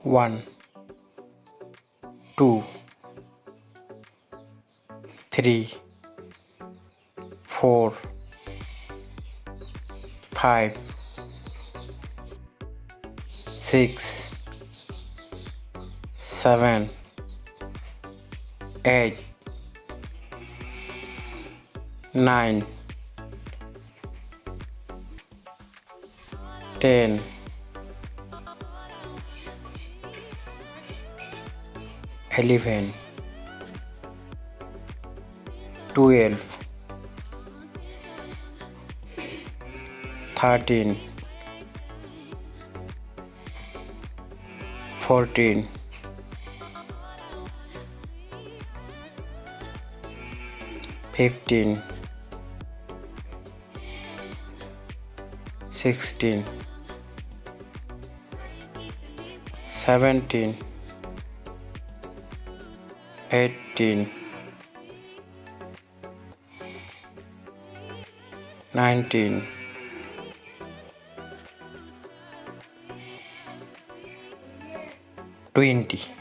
1, 2, 3, 4, 5, 6, 7, 8, 9, 10, 11, 12, 13, 14, 15, 16, 17, 18, 19, 20.